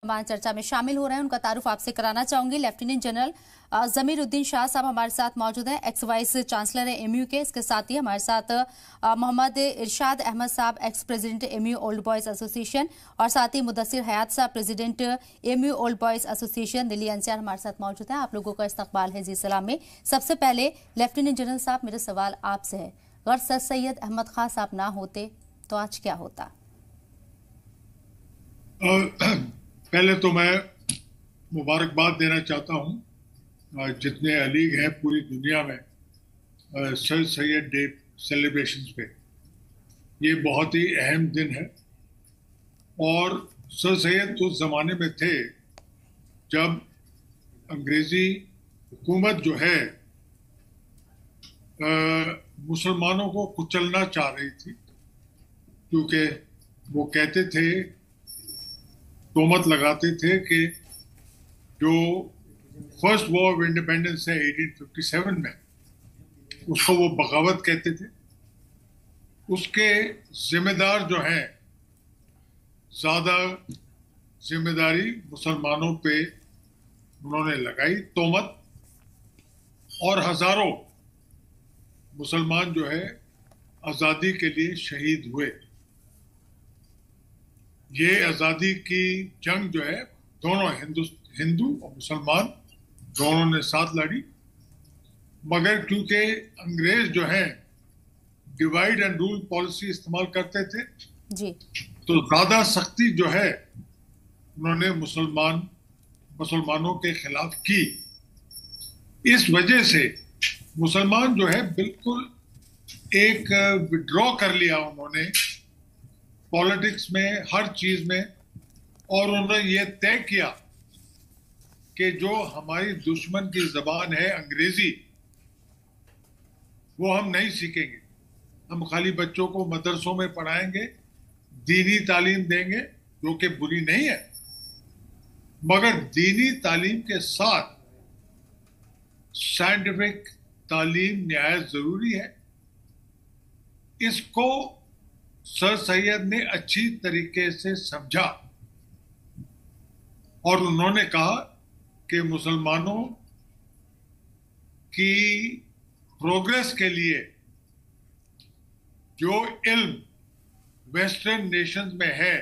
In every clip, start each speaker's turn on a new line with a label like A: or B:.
A: हमारी चर्चा में शामिल हो रहे हैं, उनका तारुफ आपसे कराना चाहूंगी। लेफ्टिनेंट जनरल जमीर उद्दीन शाह साहब हमारे साथ मौजूद हैं, एक्स वाइस चांसलर है एमयू के। इसके साथ ही हमारे साथ मोहम्मद इरशाद अहमद साहब, ex president MU old boys association, और साथ ही मुदस्सिर हयात साहब, president MU old boys association Delhi NCR हमारे साथ मौजूद हैं। आप लोगों का इस्तकबाल है जी सलाम में। सबसे पहले लेफ्टिनेंट जनरल साहब, मेरा सवाल आपसे है, अगर सर सैयद अहमद खान साहब ना होते तो आज क्या होता?
B: पहले तो मैं मुबारकबाद देना चाहता हूँ जितने अलीग हैं पूरी दुनिया में सर सैयद डे सेलिब्रेशंस पे। ये बहुत ही अहम दिन है और सर सैयद उस जमाने में थे जब अंग्रेजी हुकूमत जो है मुसलमानों को कुचलना चाह रही थी, क्योंकि वो कहते थे, तोहमत लगाते थे कि जो फर्स्ट वॉर ऑफ इंडिपेंडेंस है 1857 में, उसको वो बगावत कहते थे। उसके जिम्मेदार जो हैं, ज्यादा जिम्मेदारी मुसलमानों पे उन्होंने लगाई तोहमत, और हजारों मुसलमान जो है आजादी के लिए शहीद हुए। ये आजादी की जंग जो है दोनों हिंदू और मुसलमान दोनों ने साथ लड़ी, मगर क्योंकि अंग्रेज जो है डिवाइड एंड रूल पॉलिसी इस्तेमाल करते थे
A: जी,
B: तो ज्यादा सख्ती जो है उन्होंने मुसलमानों के खिलाफ की। इस वजह से मुसलमान जो है बिल्कुल एक विड्रॉ कर लिया उन्होंने पॉलिटिक्स में, हर चीज में, और उन्होंने ये तय किया कि जो हमारी दुश्मन की जबान है अंग्रेजी, वो हम नहीं सीखेंगे। हम खाली बच्चों को मदरसों में पढ़ाएंगे, दीनी तालीम देंगे, जो कि बुरी नहीं है, मगर दीनी तालीम के साथ साइंटिफिक तालीम निहायत जरूरी है। इसको सर सैयद ने अच्छी तरीके से समझा और उन्होंने कहा कि मुसलमानों की प्रोग्रेस के लिए जो इल्म वेस्टर्न नेशंस में है,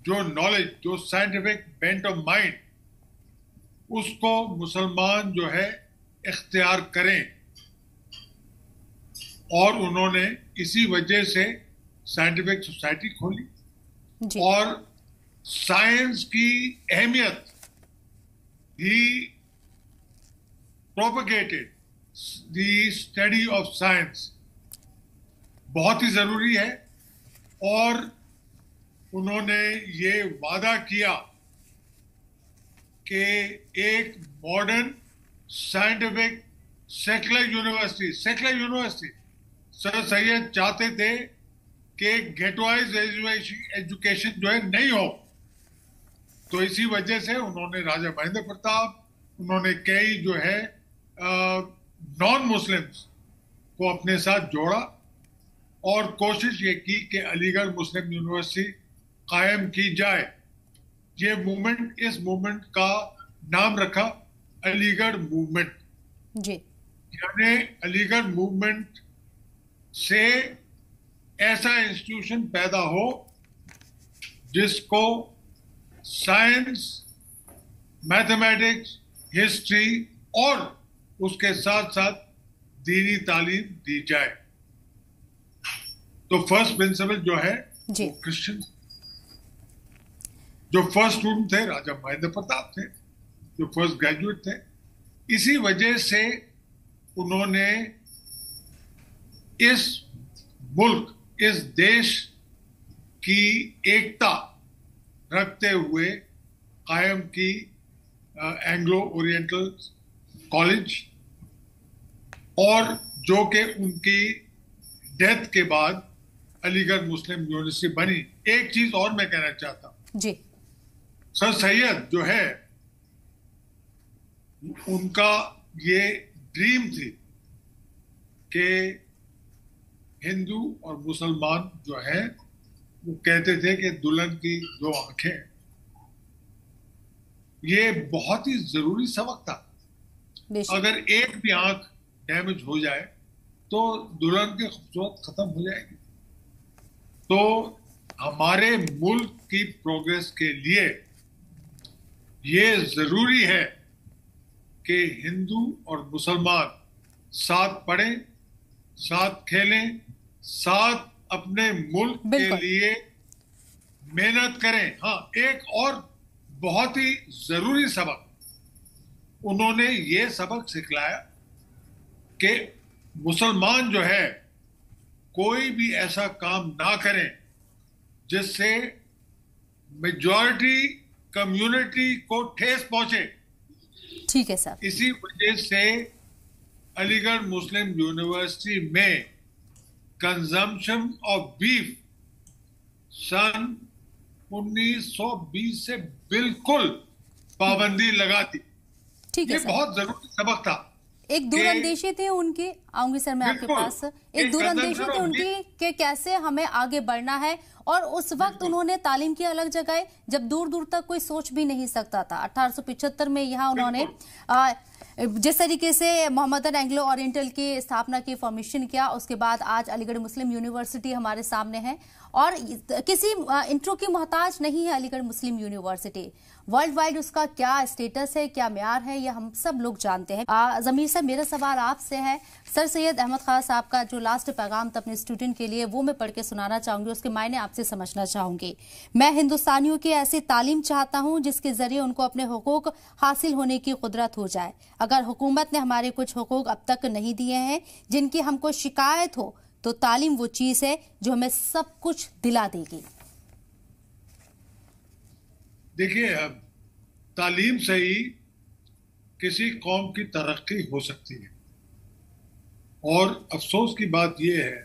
B: जो नॉलेज, जो साइंटिफिक बेंट ऑफ माइंड, उसको मुसलमान जो है इख्तियार करें। और उन्होंने इसी वजह से साइंटिफिक सोसाइटी खोली और साइंस की अहमियत ही propagated the study of science बहुत ही जरूरी है। और उन्होंने ये वादा किया कि एक modern scientific secular university sir Syed चाहते थे कि गेटवाइज एजुकेशन जो है नहीं हो। तो इसी वजह से उन्होंने राजा महेंद्र प्रताप, उन्होंने कई जो है नॉन मुस्लिम्स को अपने साथ जोड़ा और कोशिश ये की कि अलीगढ़ मुस्लिम यूनिवर्सिटी कायम की जाए। ये मूवमेंट, इस मूवमेंट का नाम रखा अलीगढ़ मूवमेंट
A: जी,
B: यानी अलीगढ़ मूवमेंट से ऐसा इंस्टीट्यूशन पैदा हो जिसको साइंस, मैथमेटिक्स, हिस्ट्री और उसके साथ साथ दीनी तालीम दी जाए। तो फर्स्ट प्रिंसिपल जो है वो क्रिश्चियन, जो फर्स्ट स्टूडेंट थे राजा महेंद्र प्रताप थे, जो फर्स्ट ग्रेजुएट थे। इसी वजह से उन्होंने इस मुल्क, इस देश की एकता रखते हुए कायम की एंग्लो ओरिएंटल कॉलेज, और जो कि उनकी डेथ के बाद अलीगढ़ मुस्लिम यूनिवर्सिटी बनी। एक चीज और मैं कहना चाहता हूं
A: जी,
B: सर सैयद जो है उनका ये ड्रीम थी कि हिंदू और मुसलमान जो है वो कहते थे कि दुल्हन की दो आंखें, ये बहुत ही जरूरी सबक था। अगर एक भी आंख डैमेज हो जाए तो दुल्हन की खूबसूरत खत्म हो जाएगी। तो हमारे मुल्क की प्रोग्रेस के लिए ये जरूरी है कि हिंदू और मुसलमान साथ पढ़ें, साथ खेलें, साथ अपने मुल्क के लिए मेहनत करें। हाँ, एक और बहुत ही जरूरी सबक उन्होंने ये सबक सिखलाया कि मुसलमान जो है कोई भी ऐसा काम ना करें जिससे मेजॉरिटी कम्युनिटी को ठेस पहुंचे।
A: ठीक है सर।
B: इसी वजह से अलीगढ़ मुस्लिम यूनिवर्सिटी में कंजम्पशन ऑफ बीफ सन 1920 से बिल्कुल पाबंदी लगा दी।
A: ठीक है
B: ये बहुत जरूरी सबक था।
A: एक दूरंदेशी थे उनकी, आऊंगी सर मैं आपके पास, एक दूरंदेशी थे उनकी कि कैसे हमें आगे बढ़ना है। और उस वक्त उन्होंने तालीम की अलग जगह, जब दूर दूर तक कोई सोच भी नहीं सकता था। 1875 में यहाँ उन्होंने जिस तरीके से मोहम्मदन एंग्लो ओरिएंटल की स्थापना की, फॉर्मेशन किया, उसके बाद आज अलीगढ़ मुस्लिम यूनिवर्सिटी हमारे सामने है। और किसी इंट्रो की मोहताज नहीं है अलीगढ़ मुस्लिम यूनिवर्सिटी। वर्ल्ड वाइड उसका क्या स्टेटस है, क्या म्यार है, ये हम सब लोग जानते हैं। जमीर सर, मेरा सवाल आपसे है, सर सैयद अहमद खान साहब का जो लास्ट पैगाम था अपने स्टूडेंट के लिए, वो मैं पढ़ के सुनाना चाहूंगी, उसके मायने आपसे समझना चाहूंगी। मैं हिंदुस्तानियों की ऐसी तालीम चाहता हूं जिसके जरिए उनको अपने हुकूक हासिल होने की कुदरत हो जाए। अगर हुकूमत ने हमारे कुछ हुकूक अब तक नहीं दिए हैं जिनकी हमको शिकायत हो, तो तालीम वो चीज है जो हमें सब कुछ दिला देगी।
B: देखिए, तालीम से ही किसी कौम की तरक्की हो सकती है। और अफसोस की बात यह है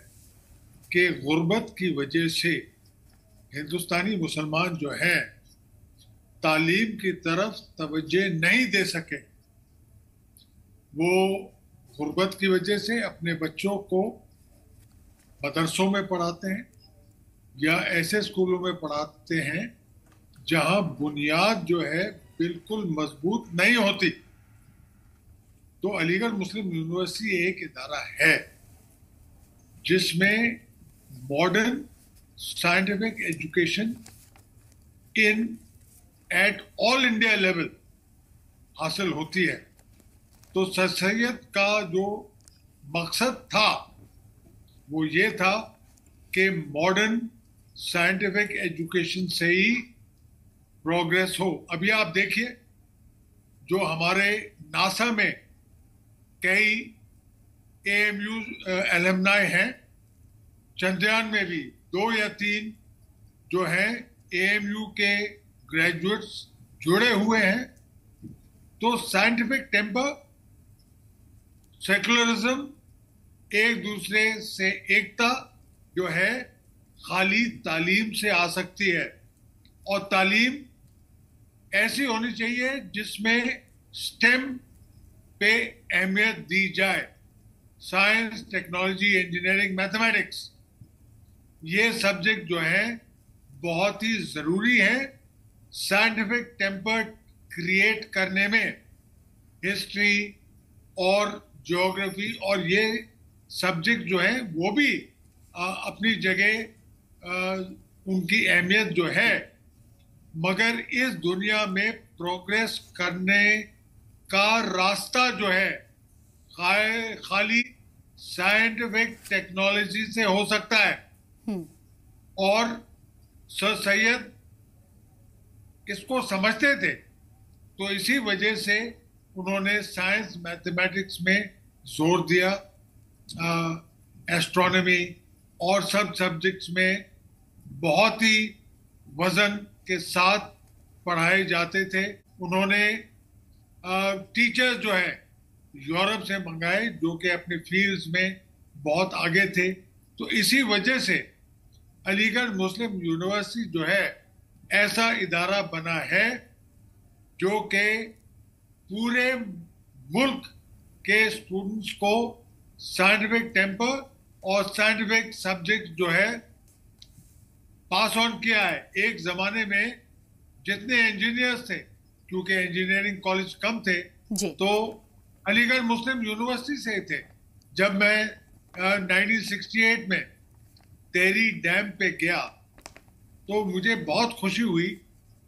B: कि गुर्बत की वजह से हिंदुस्तानी मुसलमान जो हैं तालीम की तरफ तवज्जो नहीं दे सके। वो गुर्बत की वजह से अपने बच्चों को मदरसों में पढ़ाते हैं या ऐसे स्कूलों में पढ़ाते हैं जहां बुनियाद जो है बिल्कुल मजबूत नहीं होती। तो अलीगढ़ मुस्लिम यूनिवर्सिटी एक इदारा है जिसमें modern scientific education in at all India level हासिल होती है। तो सर सैयद का जो मकसद था वो ये था कि मॉडर्न साइंटिफिक एजुकेशन से ही प्रोग्रेस हो। अभी आप देखिए, जो हमारे नासा में कई एएमयू एलमनाई हैं, चंद्रयान में भी 2 या 3 जो हैं एएमयू के ग्रेजुएट्स जुड़े हुए हैं। तो साइंटिफिक टेम्पर, सेकुलरिज्म, एक दूसरे से एकता जो है खाली तालीम से आ सकती है। और तालीम ऐसी होनी चाहिए जिसमें स्टेम पे अहमियत दी जाए। साइंस, टेक्नोलॉजी, इंजीनियरिंग, मैथमेटिक्स, ये सब्जेक्ट जो है बहुत ही जरूरी है साइंटिफिक टेम्पर क्रिएट करने में। हिस्ट्री और ज्योग्राफी और ये सब्जेक्ट जो है वो भी अपनी जगह उनकी अहमियत जो है, मगर इस दुनिया में प्रोग्रेस करने का रास्ता जो है खाली साइंटिफिक टेक्नोलॉजी से हो सकता है। और सर सैयद इसको समझते थे, तो इसी वजह से उन्होंने साइंस, मैथमेटिक्स में जोर दिया। एस्ट्रोनॉमी और सब सब्जेक्ट्स में बहुत ही वजन के साथ पढ़ाए जाते थे। उन्होंने टीचर्स जो है यूरोप से मंगाए जो कि अपने फील्ड्स में बहुत आगे थे। तो इसी वजह से अलीगढ़ मुस्लिम यूनिवर्सिटी जो है ऐसा इदारा बना है जो कि पूरे मुल्क के स्टूडेंट्स को साइंटिफिक टेम्पर और साइंटिफिक सब्जेक्ट जो है पास ऑन किया है। एक जमाने में जितने इंजीनियर्स थे क्योंकि इंजीनियरिंग कॉलेज कम थे
A: जी।
B: तो अलीगढ़ मुस्लिम यूनिवर्सिटी से थे। जब मैं 1968 में तेरी डैम पे गया तो मुझे बहुत खुशी हुई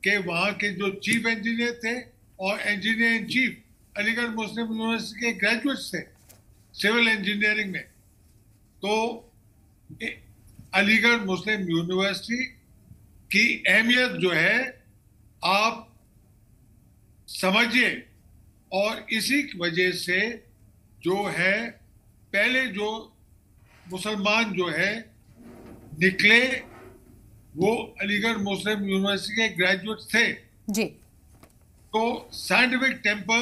B: कि वहाँ के जो चीफ इंजीनियर थे और engineer in chief Aligarh Muslim university के ग्रेजुएट्स थे सिविल इंजीनियरिंग में। तो अलीगढ़ मुस्लिम यूनिवर्सिटी की अहमियत जो है आप समझिए, और इसी वजह से जो है पहले जो मुसलमान जो है निकले वो अलीगढ़ मुस्लिम यूनिवर्सिटी के ग्रेजुएट थे
A: जी।
B: तो साइंटिफिक टेम्पर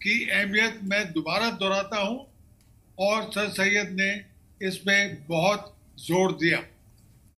B: की अहमियत मैं दोबारा दोहराता हूं और सर सैयद ने इस पे बहुत जोर दिया।